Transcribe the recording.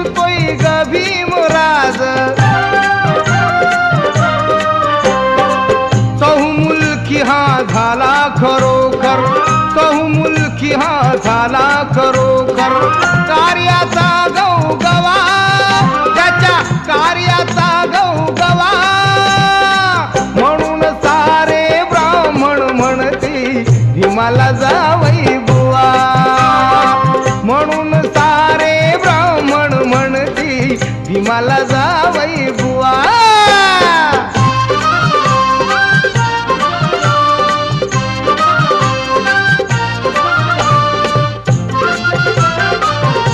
जिंकतोय ग भीमराज चहुमुलकी हा झाला खरोखर चहुमुलकी हा झाला खरोखर कार्याचा गवगवा त्याच्या कार्याचा गवगवा म्हणून सारे ब्राह्मण म्हणती भीमाला जावई बुवा म्हणून सारे ब्राह्मण म्हणती भीमाला जावई बुवा